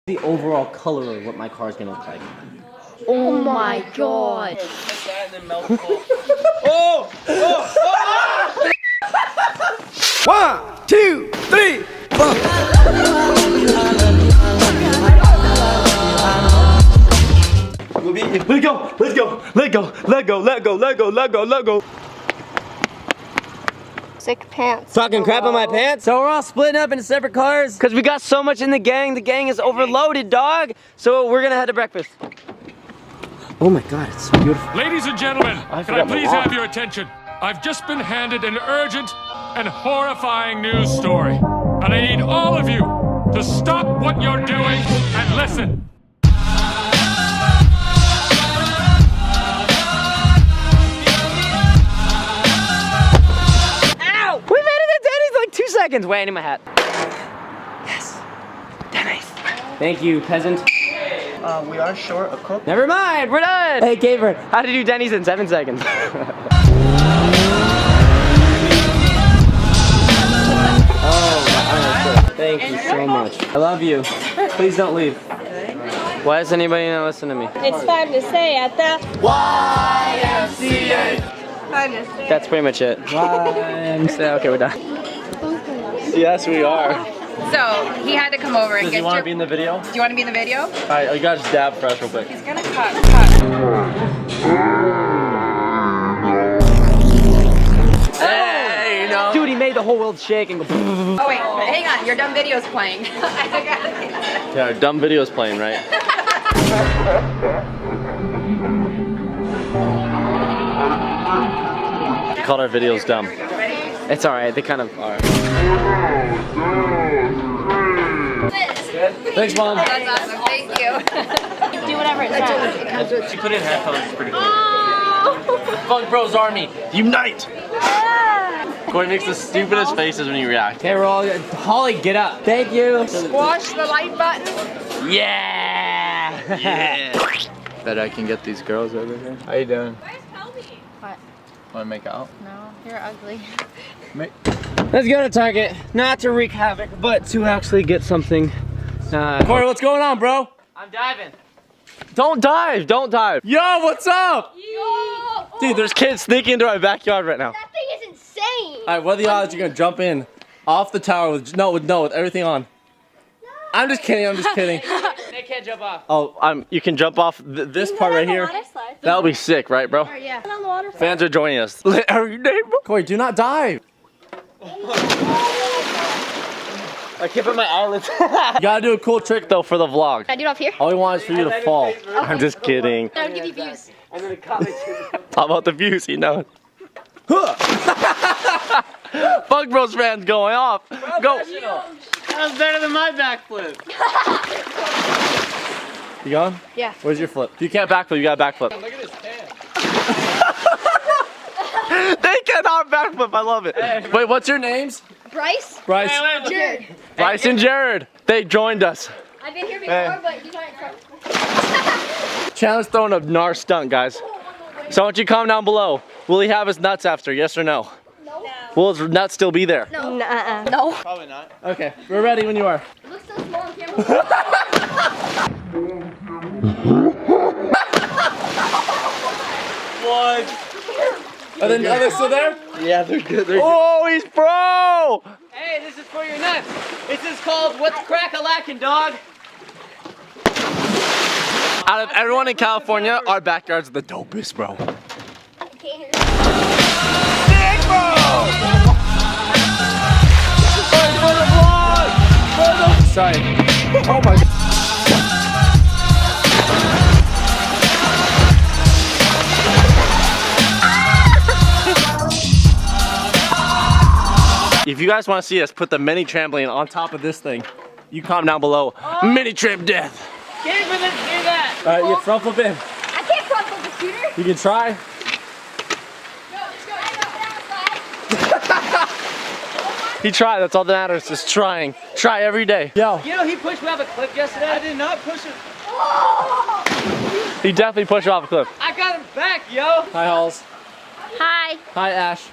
The overall color of what my car is gonna look like. Oh my god. Oh! Oh! Oh! 1, 2, 3, 4. Let go! Let go! Let go! Let go! Let go! Let go! Let go! Let go! Sick pants. Talking crap on my pants? So we're all splitting up into separate cars because we got so much in the gang. The gang is overloaded, dog. So we're gonna head to breakfast. Oh my god, it's so beautiful. Ladies and gentlemen, can I please have your attention? I've just been handed an urgent and horrifying news story. And I need all of you to stop what you're doing and listen. We made it to Denny's like 2 seconds. Wait, I need my hat. Yes. Denny's. Thank you, peasant. We are short a cook. Never mind, we're done. Hey, Capron, how to do Denny's in 7 seconds? Oh, thank you so much. I love you. Please don't leave. Why does anybody not listen to me? It's fun to say at the YMCA. That's pretty much it. Okay, we're done. Yes, we are. So he had to come over and Do get you want to be in the video? Do you want to be in the video? Alright, you gotta just dab fresh real quick. He's gonna cut. Hey, you know. Dude, he made the whole world shake and go. Oh wait, hang on. Your dumb video's playing. Yeah, our dumb video's playing, right? We called our videos dumb. It's alright, they kind of are. Thanks, Mom. That's awesome. Thank you. do whatever it says. She put in headphones, it's pretty cool. Funk Bros Army, unite! Corey makes the stupidest faces when you react. Okay, we're all Holly, get up. Thank you. Squash the like button. Yeah! Bet I can get these girls over here. How you doing? Where's Toby? What? Want to make out? No, you're ugly. Let's go to Target, not to wreak havoc, but to actually get something. Corey, what's going on, bro? I'm diving. Don't dive, don't dive. Yo, what's up? Yo! Dude, there's kids sneaking into our backyard right now. That thing is insane! Alright, what are the odds you're gonna jump in off the tower with with everything on? No. I'm just kidding, I'm just kidding. They can't jump off. Oh, you can jump off this part right here. That'll be sick, right, bro? Yeah. On the water slide. Fans are joining us. Corey, do not dive. I can't put my eyelids. You gotta do a cool trick though for the vlog. Can I do it off here? All we want is for you to fall. I'm just kidding. I'll give you views. And then the comments. How about the views, you know? Funk Bros fans going off. Go. That was better than my backflip. You going? Yeah. Where's your flip? If you can't backflip, you gotta backflip. Look at his pants. They cannot backflip, I love it. Hey. Wait, what's your names? Bryce? Bryce. Jared. Bryce and Jared. They joined us. I've been here before, but he's not in front. Chandler's throwing a gnar stunt, guys. So I want you to comment down below. Will he have his nuts after? Yes or no? No. Will his nuts still be there? No. No. Probably not. Okay, we're ready when you are. It looks so small on camera. What? Are they still there? Yeah, they're good. Oh, he's pro! Hey, this is for your nuts. This is called What's Crack-a-Lackin', dog? Out of everyone in California, our backyards are the dopest, bro. Big Sorry. Oh my god. If you guys want to see us put the mini trampoline on top of this thing, you comment down below. Mini tramp death. Can't even do that. All right, you front flip in. I can't front flip the scooter. You can try. He tried, that's all that matters, is trying. Try every day. Yo. You know, he pushed me off a cliff yesterday. I did not push him. He definitely pushed you off a cliff. I got him back, yo. Hi, Halls. Hi. Hi, Ash.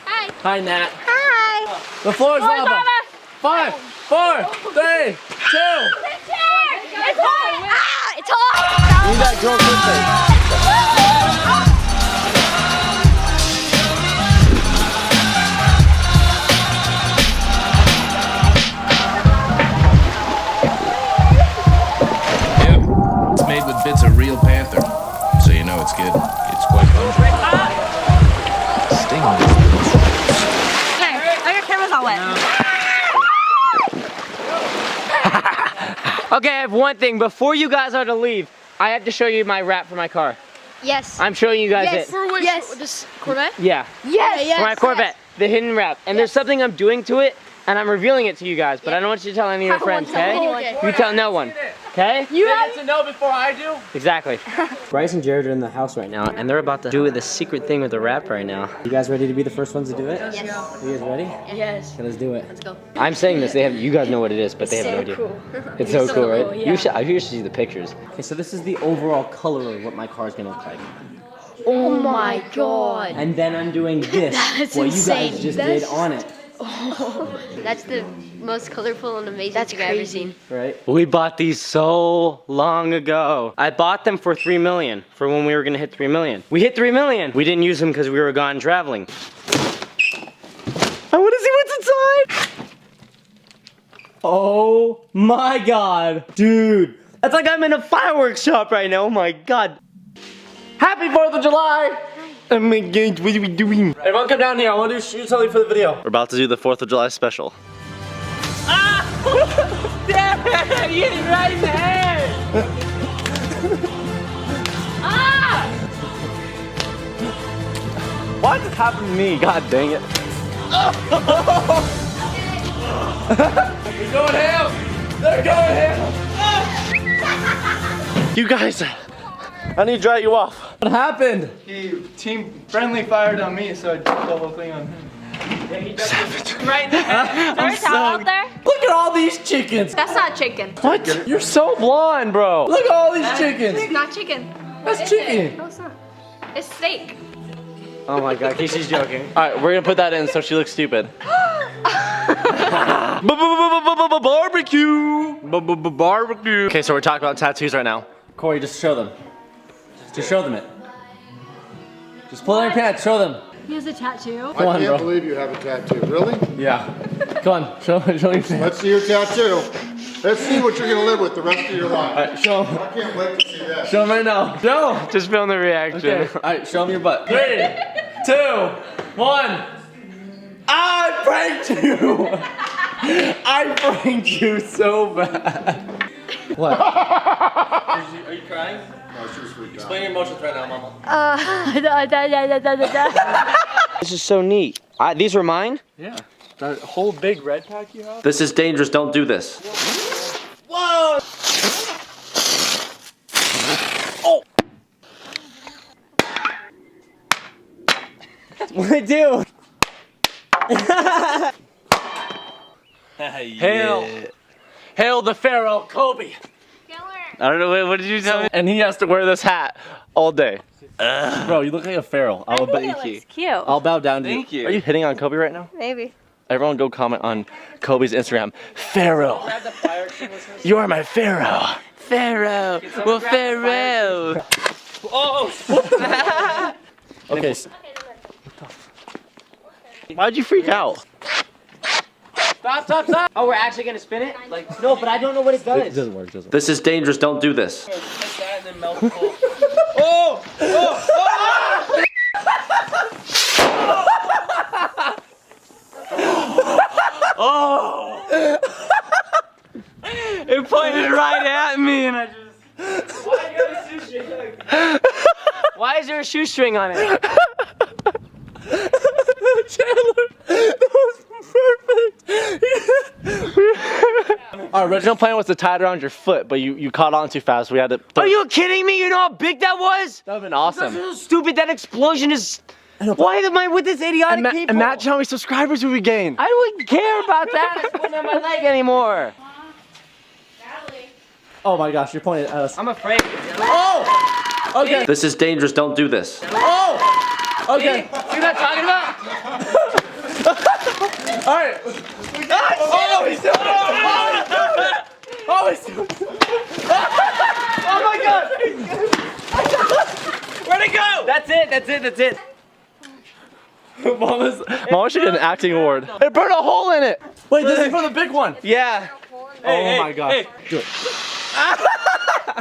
Hi. Hi, Nat. Hi. The floor is lava. 5, 4, 3, 2. going quickly. It's made with bits of real panther, so you know it's good. It's quite pungent. Sting. Hey, your camera's all wet. Okay, I have one thing. Before you guys are to leave, I have to show you my wrap for my car. Yes. I'm showing you guys it. For which? Yes. This Corvette? Yeah, Yes. for my Corvette, the hidden wrap. And there's something I'm doing to it, and I'm revealing it to you guys, but I don't want you to tell any of your friends, okay? You tell no one, okay? You have to know before I do. Exactly. Bryce and Jared are in the house right now, and they're about to do the secret thing with the wrap right now. You guys ready to be the first ones to do it? Yes. You guys ready? Yes. Okay, let's do it. Let's go. I'm saying this, you guys know what it is, but they have no idea. Cool. It's so cool, right? cool, yeah. You should see the pictures. Okay, so this is the overall color of what my car is gonna look like. Oh my god. And then I'm doing this, That's what insane. you guys just did on it. That's the most colorful and amazing thing I've ever seen. Right? We bought these so long ago. I bought them for $3 million, for when we were gonna hit 3 million. We hit 3 million. We didn't use them because we were gone traveling. I wanna see what's inside. Oh my god. Dude, that's like I'm in a fireworks shop right now. Oh my god. Happy 4th of July. Oh my god, what are we doing? Everyone come down here, I want to shoot something for the video. We're about to do the 4th of July special. Ah! Damn, you hit it right in the head! Ah! Why did this happen to me? God dang it. They're going ham! They're going ham! You guys, I need to dry you off. What happened? Team Friendly fired on me, so I did the whole thing on him. Savage. Right there. There's a towel out there. Look at all these chickens. That's not chicken. What? You're so blind, bro. Look at all these chickens. It's not chicken. That's chicken. No, it's not. It's steak. Oh my god, Casey's joking. All right, we're gonna put that in so she looks stupid. Barbecue. Barbecue. Okay, so we're talking about tattoos right now. Corey, just show them. Just show them it. Just pull out your pants, show them. He has a tattoo. Come on, I can't bro. believe you have a tattoo. Really? Yeah. Come on, show your pants. Let's see your tattoo. Let's see what you're gonna live with the rest of your life. All right, show them. I can't wait to see that. Show them right now. Show. Just film the reaction. Okay. All right, show them your butt. 3, 2, 1. I pranked you. I pranked you so bad. What? Are you crying? No, she was freaked out. Explain your emotions right now, Mama. This is so neat. These were mine? Yeah. That whole big red pack you have? This is dangerous. Don't do this. Whoa! Oh! What'd I do? Hail! Hail the Pharaoh, Kobe! I don't know, what did you tell me? And he has to wear this hat all day. Bro, you look like a pharaoh. I'll bow down to you. Thank you. Are you hitting on Kobe right now? Maybe. Everyone go comment on Kobe's Instagram. Pharaoh. You are my Pharaoh. Pharaoh. Well, Pharaoh. Oh. Okay. Why'd you freak out? Stop. Oh, we're actually gonna spin it? Like, no, but I don't know what it does. It doesn't work, This is dangerous, don't do this. Oh! Oh! It pointed right at me and I just... Why is there a shoestring on it? Chandler, that was perfect. Our original plan was to tie it around your foot, but you caught on too fast. We had to. Are you kidding me? You know how big that was? That would've been awesome. That's so stupid. That explosion is. Why am I with this idiotic people? Imagine how many subscribers we would gain. I don't care about that. It's putting on my leg anymore. Oh my gosh, you're pointing at us. I'm afraid. Oh! Okay. This is dangerous. Don't do this. Oh! Okay. See what I'm talking about? All right. Oh, he's doing it. Oh, he's doing it. Oh my God. That's it. Mama should get an acting award. It burned a hole in it. Wait, this is for the big one. Yeah. Oh my gosh. Hey. Do it.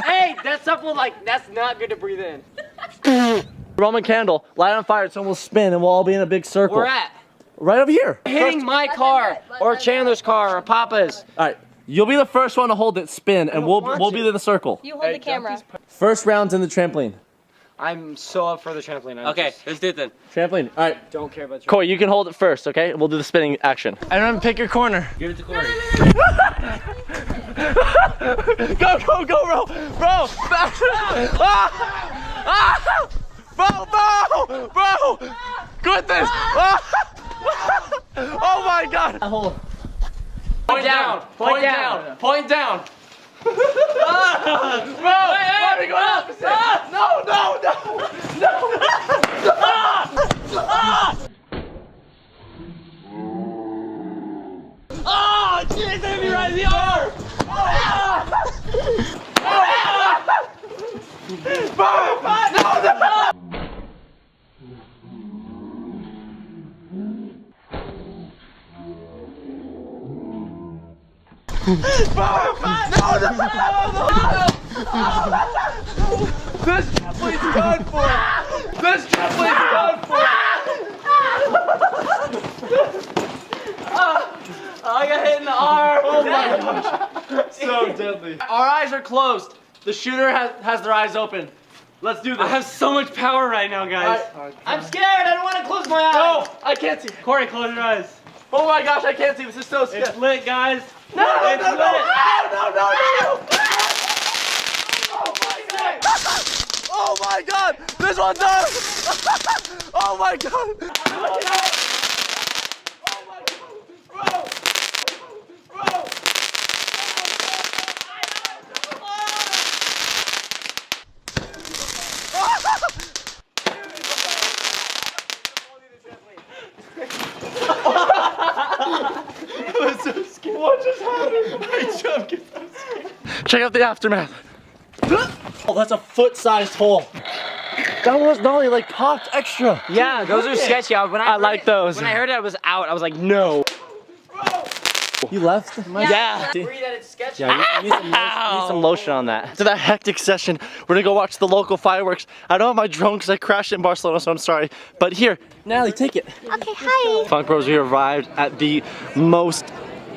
Hey, that's something that's not good to breathe in. Roman candle, light on fire, so we'll spin and we'll all be in a big circle. We're at right over here. hitting my car or Chandler's car or Papa's. All right, you'll be the first one to hold it, spin, and we'll be in the circle. You hold the camera. First round's in the trampoline. I'm so up for the trampoline. Okay, let's do it then. Trampoline. All right. Don't care about Corey, you can hold it first, okay? We'll do the spinning action. And then pick your corner. Give it to Corey. Go, bro! Bro! Bro! Goodness! Oh my God! Hold. Point down. Point down! Bro! Why are we going opposite? Oh, jeez, hit me right in the arm! This trampoline's done for! I got hit in the arm! Oh my gosh! So deadly. Our eyes are closed. The shooter has their eyes open. Let's do this. I have so much power right now, guys. I'm scared. I don't want to close my eyes. No, I can't see. Corey, close your eyes. Oh my gosh, I can't see. This is so scary. It's lit, guys. No! No! Oh my God! This one's ours! Oh my God! What just happened? I jumped. Check out the aftermath. Oh, that's a foot-sized hole. That was Nolly like popped extra. Yeah, those are sketchy. I like those. When I heard it was out, I was like, no. You left? Yeah. See? Agree that it's sketchy. Yeah, you need some lotion on that. After that hectic session, we're gonna go watch the local fireworks. I don't have my drone because I crashed in Barcelona, so I'm sorry. But here, Natalie, take it. Okay, hi. Funk Bros, we arrived at the most...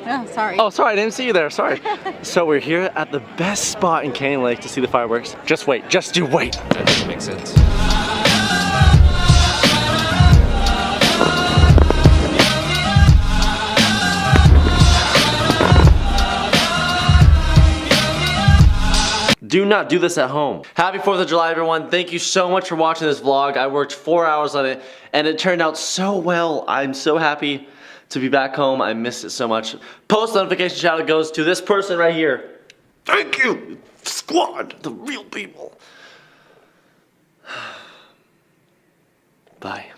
Oh, sorry. Oh, sorry, I didn't see you there, sorry. So we're here at the best spot in Canyon Lake to see the fireworks. Just wait, just do wait. That doesn't make sense. Do not do this at home. Happy 4th of July, everyone. Thank you so much for watching this vlog. I worked 4 hours on it, and it turned out so well. I'm so happy to be back home. I missed it so much. Post notification shout out goes to this person right here. Thank you, squad, the real people. Bye.